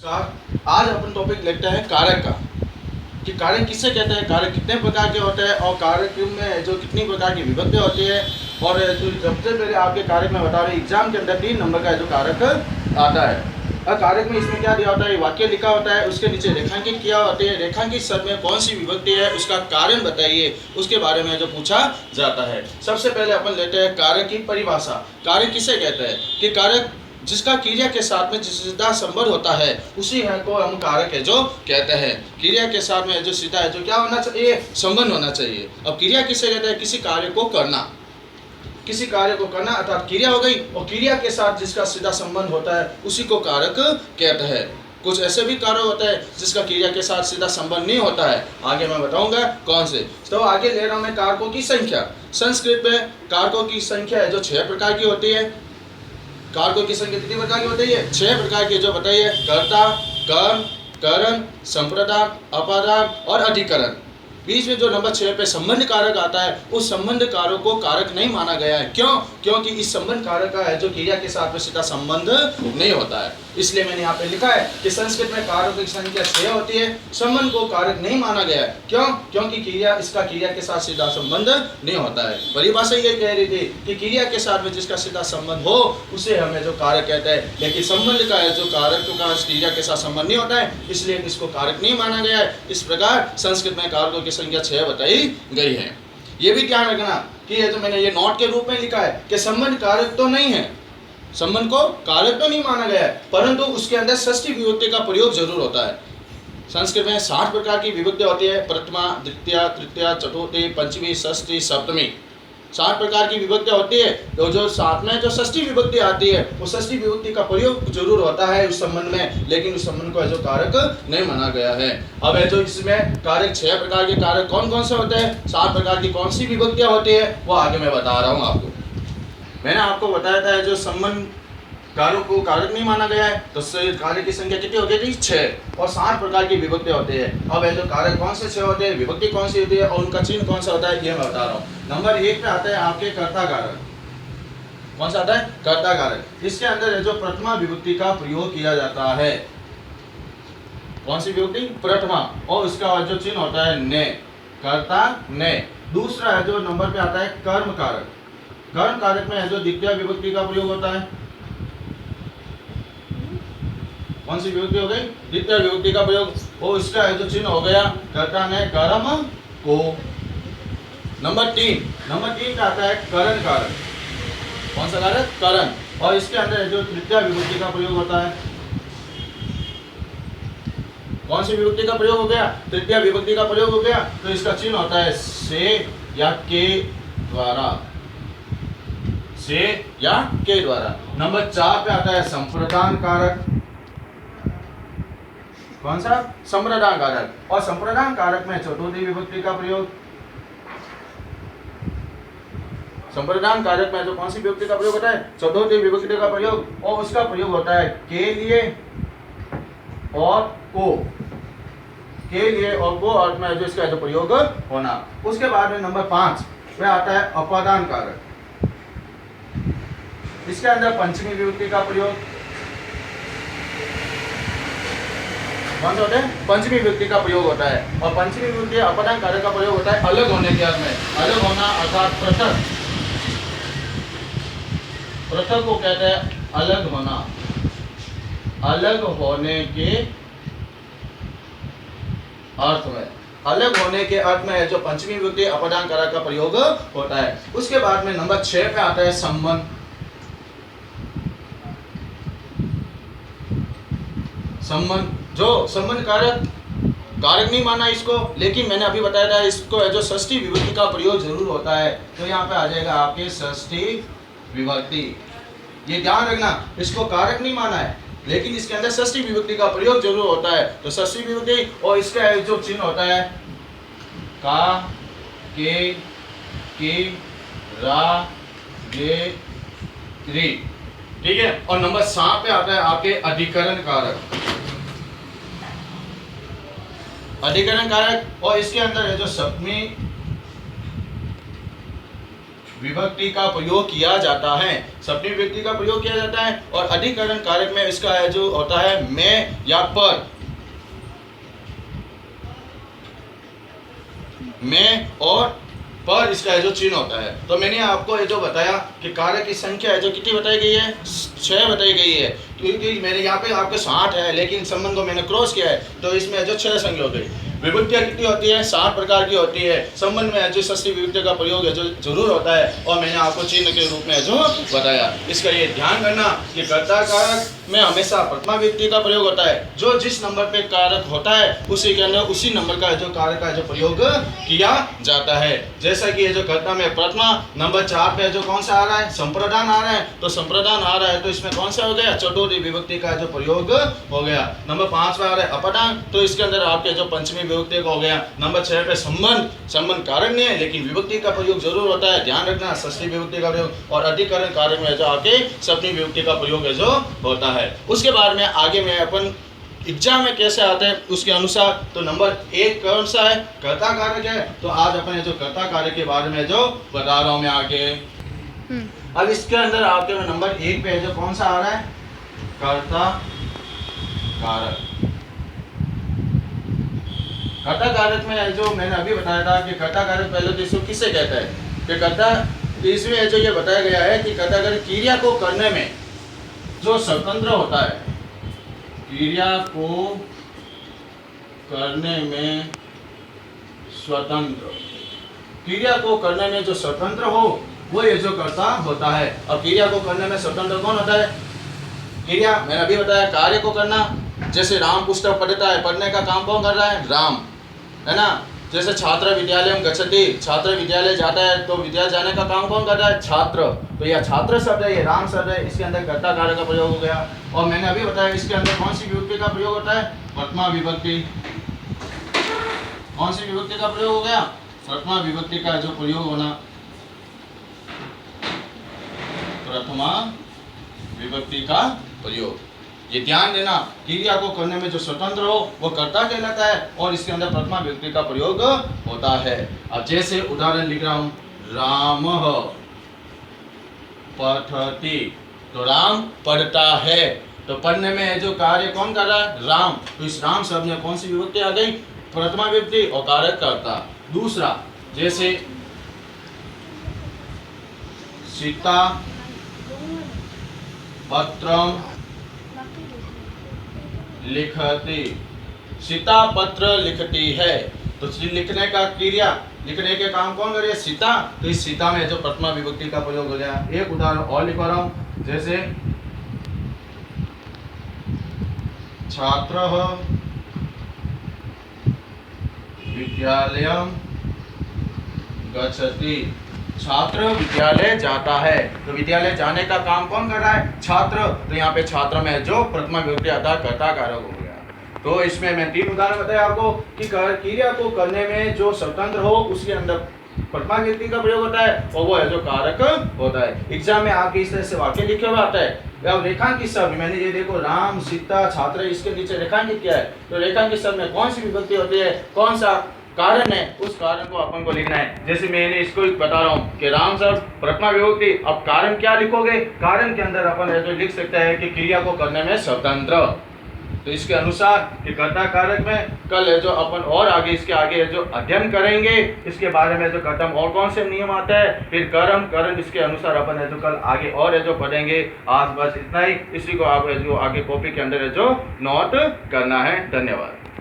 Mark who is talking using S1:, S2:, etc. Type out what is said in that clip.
S1: आज अपन टॉपिक लेते हैं कारक का कि कारक किससे कहते हैं, कारक कितने प्रकार के होते हैं और कारक में जो कितनी प्रकार की विभक्ति होती है। और जो सबसे पहले आपके कारक में बता रहे एग्जाम के अंदर 3 नंबर का जो कारक आता है। और कारक में इसमें क्या दिया होता है, वाक्य लिखा होता है, उसके नीचे रेखांकित किया होते हैं, रेखांकित शब्द में कौन सी विभक्ति है उसका कारण बताइए, उसके बारे में जो पूछा जाता है। सबसे पहले अपन लेते हैं कारक की परिभाषा। कारक किसे कहते हैं कि कारक जिसका क्रिया के साथ में सीधा संबंध होता है उसी है को हम कारक है जो कहते हैं। क्रिया के साथ में जो सीधा है जो क्या होना चाहिए, संबंध होना चाहिए। अब क्रिया किसे कहते हैं, किसी कार्य को करना, किसी कार्य को करना अर्थात क्रिया हो गई, और क्रिया के साथ जिसका सीधा संबंध होता है उसी को कारक कहते हैं। कुछ ऐसे भी कार्य होता है जिसका क्रिया के साथ सीधा संबंध नहीं होता है, आगे मैं बताऊंगा कौन से। तो आगे ले रहा हूं मैं कारकों की संख्या। संस्कृत में कारकों की संख्या है जो 6 प्रकार की होती है। कारकों की संख्या कितनी प्रकार की होती है, 6 प्रकार की, जो बताइए कर्ता, कर्म, करण, संप्रदान, अपादान और अधिकरण। बीच में जो नंबर 6 पे संबंध कारक आता है उस संबंध कारक को कारक नहीं माना गया है। क्यों? क्योंकि इस संबंध कारक का है जो क्रिया के साथ में सीधा संबंध नहीं होता है। इसलिए मैंने यहाँ पे लिखा है कि संस्कृत में कारकों की संख्या 6 होती है, संबंध को कारक नहीं माना गया है। क्यों? क्योंकि इसका क्रिया के साथ सीधा संबंध नहीं होता है। परिभाषा ये कह रही थी कि क्रिया के साथ में जिसका सीधा संबंध हो उसे हमें जो कारक कहते हैं, लेकिन संबंध का है जो कारक का क्रिया के साथ संबंध नहीं होता है, इसलिए इसको कारक नहीं माना गया है। इस प्रकार संस्कृत में कारकों की संख्या 6 बताई गई है। ये भी ध्यान रखना कि ये तो मैंने ये नोट के रूप में लिखा है कि संबंध कारक तो नहीं है, संबंध को कारक तो नहीं माना गया है, परंतु उसके अंदर षष्ठी विभक्ति का प्रयोग जरूर होता है। संस्कृत में 60 प्रकार की विभक्ति होती है, प्रथमा, द्वितीया, तृतीया, चतुर्थी, पंचमी, षष्ठी, सप्तमी। 60 प्रकार की विभक्ति होती है। तो जो साथ में जो षष्ठी विभक्ति आती है वो षष्ठी विभक्ति का प्रयोग जरूर होता है उस संबंध में, लेकिन उस संबंध को जो कारक नहीं माना गया है। अब है जो इसमें कारक 6 प्रकार के कारक कौन कौन से होते हैं, 7 प्रकार की कौन सी विभक्तियां होती है वो आगे मैं बता रहा हूँ आपको। मैंने आपको बताया था जो संबंध कारक को कारक नहीं माना गया है तो कारक की संख्या कितनी होती है, 6, और 7 प्रकार की विभक्ति होती है। अब है जो कारक कौन से 6 होते हैं, विभक्ति कौन सी होती है और उनका चिन्ह कौन सा होता है, ये मैं बता रहा हूँ। नंबर 1 पे आता है आपके कर्ता कारक। कौन सा आता है, कर्ता कारक। इसके अंदर है जो प्रथमा विभक्ति का प्रयोग किया जाता है। कौन सी विभक्ति, प्रथमा, और उसका जो चिन्ह होता है ने, कर्ता ने। दूसरा है जो नंबर पे आता है कर्म कारक। कर्म कारक में है जो द्वितीय विभक्ति का प्रयोग होता है। कौन सी विभक्ति हो गई, द्वितीय विभक्ति का प्रयोग, और इसका है जो चिन्ह हो गया कर्ता ने कर्म को। नंबर 3 का आता है करण कारक। कौन सा कारक, करण, और इसके अंदर है जो तृतीय विभक्ति का प्रयोग होता है। कौन सी विभक्ति का प्रयोग हो गया, तृतीय विभक्ति का प्रयोग हो गया, तो इसका चिन्ह होता है से या के द्वारा, से या के द्वारा। नंबर 4 पे आता है संप्रदान कारक। कौन सा, संप्रदान कारक, और संप्रदान कारक में चतुर्थी विभक्ति का प्रयोग। संप्रदान कारक में जो कौन सी विभक्ति का प्रयोग होता है, चतुर्थी विभक्ति का प्रयोग, और उसका प्रयोग होता है के लिए और को, के लिए और को अर्थ में जो इसका जो प्रयोग होना। उसके बाद में नंबर 5 वह आता है अपादान कारक। इसके अंदर पंचमी विभक्ति का प्रयोग। कौन सा होता है, पंचमी विभक्ति का प्रयोग होता है, और पंचमी विभक्ति अपादान कारक का प्रयोग होता है अलग होने के अर्थ में। अलग होना अर्थात पृथक, पृथक को कहते हैं अलग होना, अलग होने के अर्थ में, अलग होने के अर्थ में जो पंचमी विभक्ति अपादान कारक का प्रयोग होता है। उसके बाद में नंबर 6 पे आता है संबंध। संबंध, जो संबंध कारक नहीं माना इसको, लेकिन मैंने अभी बताया था इसको है जो षष्ठी विभक्ति का प्रयोग जरूर होता है। तो यहाँ पे आ जाएगा आपके षष्ठी विभक्ति। ये ध्यान रखना, इसको कारक नहीं माना है लेकिन इसके अंदर षष्ठी विभक्ति का प्रयोग जरूर होता है। तो षष्ठी विभक्ति, और इसका जो चिन्ह होता है का, के, रा, गे, री, ठीक है। और नंबर 7 पे आता है आपके अधिकरण कारक। अधिकरण कारक, और इसके अंदर है जो सप्तमी विभक्ति का प्रयोग किया जाता है। सप्तमी विभक्ति का प्रयोग किया जाता है और अधिकरण कारक में इसका है जो होता है में या पर, में और पर इसका है जो चिन्ह होता है। तो मैंने आपको ये जो बताया कि कारक की संख्या है जो कितनी बताई गई है, 6 बताई गई है, क्योंकि मैंने यहाँ पे आपके 60 है लेकिन संबंध को मैंने क्रॉस किया है तो इसमें जो 6 संख्या हो गई। विभक्तियाँ कितनी होती है, 60 प्रकार की होती है। संबंध में जो षष्ठी विभक्ति का प्रयोग है जो जरूर होता है और मैंने आपको चिन्ह के रूप में जो बताया। इसका ये ध्यान करना कि कर्ता कारक में हमेशा प्रथमा विभक्ति का प्रयोग होता है। जो जिस नंबर पे कारक होता है उसी के अंदर उसी नंबर का जो कारक का जो प्रयोग किया जाता है। जैसा कि ये जो कर्ता में प्रथमा, नंबर 4 पे जो कौन सा आ रहा है, संप्रदान आ रहा है, तो संप्रदान आ रहा है तो इसमें कौन सा हो गया, चतुर्थी विभक्ति का जो प्रयोग हो गया। नंबर 5 पे आ रहा है अपदान, तो इसके अंदर आपके जो पंचमी विभक्ति का हो गया। नंबर 6 पे संबंध, संबंध कारक नहीं है लेकिन विभक्ति का प्रयोग जरूर होता है, ध्यान रखना। षष्ठी विभक्ति का प्रयोग और अधिकरण कारक में जो आपके सप्तमी विभक्ति का प्रयोग है जो होता है। उसके बाद में आगे में अपन एग्जाम में कैसे आते हैं उसके अनुसार, तो नंबर 1 कौन सा है, कर्ता कारक है। तो आज अपन जो कर्ता कारक के बारे में जो बता रहा हूं मैं आगे। अब इसके अंदर आपके में नंबर 1 पे जो कौन सा आ रहा है, कर्ता कारक। कर्ता कारक में जो मैंने अभी बताया था कि कर्ता कारक पहले तो इसको किसे कहता है कि कर्ता, तो इसमें जो ये बताया गया है कि कर्ता कारक क्रिया को करने में जो स्वतंत्र होता है, क्रिया को करने में स्वतंत्र, क्रिया को करने में जो स्वतंत्र हो वो ये जो कर्ता होता है। अब क्रिया को करने में स्वतंत्र कौन होता है, क्रिया मैंने अभी बताया कार्य को करना। जैसे राम पुस्तक पढ़ता है, पढ़ने का काम कौन कर रहा है, राम, है ना। जैसे छात्र विद्यालय में गच्छति, छात्र विद्यालय जाता है तो विद्यालय जाने का काम कौन कर रहा है, छात्र। तो यह छात्र शब्द है, ये राम शब्द है, इसके अंदर कर्ता कारक का प्रयोग हो गया। और मैंने अभी बताया इसके अंदर कौन सी विभक्ति का प्रयोग होता है, प्रथमा विभक्ति। कौन सी विभक्ति का प्रयोग हो गया, प्रथमा विभक्ति का जो प्रयोग होना, प्रथमा विभक्ति का प्रयोग। ये ध्यान देना, क्रिया को करने में जो स्वतंत्र हो वो कर्ता कहलाता है और इसके अंदर प्रथमा विभक्ति का प्रयोग होता है। अब जैसे उदाहरण लिख रहा हूं, राम पठति, तो राम पढ़ता है, तो पढ़ने में जो कार्य कौन कर रहा है, राम। तो इस राम शब्द में कौन सी विभक्ति आ गई, प्रथमा विभक्ति और कारक कर्ता। दूसरा जैसे सीता पत्रम लिखती, सीता पत्र लिखती है, तो लिखने का क्रिया, लिखने के काम कौन करे, सीता। तो इस सीता में जो प्रथमा विभक्ति का प्रयोग हो गया। एक उदाहरण और लिख रहा हूं, जैसे छात्र विद्यालयम गच्छति, छात्र विद्यालय जाता है, तो विद्यालय जाने का काम कौन कर रहा है, छात्र। तो यहाँ पे छात्र में जो प्रथमा विभक्ति आता है कर्ता कारक हो गया। तो इसमें मैं 3 उदाहरण बताया आपको कि क्रिया को करने में जो स्वतंत्र हो उसके अंदर प्रथमा विभक्ति का प्रयोग होता है और वो है जो कारक होता है। एग्जाम में आपके इस तरह से वाक्य लिखे हुए आता है। अब रेखांकित शब्द मैंने ये देखो, राम सीता छात्र, इसके नीचे रेखांकित किया है, तो रेखांकित शब्द में कौन सी विभक्ति होती है, कौन सा कारण है, उस कारण को अपन को लिखना है। जैसे मैंने इसको बता रहा हूँ कि राम शब्द प्रथमा विभक्ति। अब कारण क्या लिखोगे, कारण के अंदर अपन जो लिख सकते हैं कि क्रिया को करने में स्वतंत्र। तो इसके अनुसार कि कर्ता कारक में कल जो अपन और आगे इसके आगे जो अध्ययन करेंगे इसके बारे में जो कर्तम और कौन से नियम आते हैं, फिर कर्म करण, इसके अनुसार अपन है जो कल आगे और है जो पढ़ेंगे। आज बस इतना ही, इसी को आप जो आगे कॉपी के अंदर है जो नोट करना है। धन्यवाद।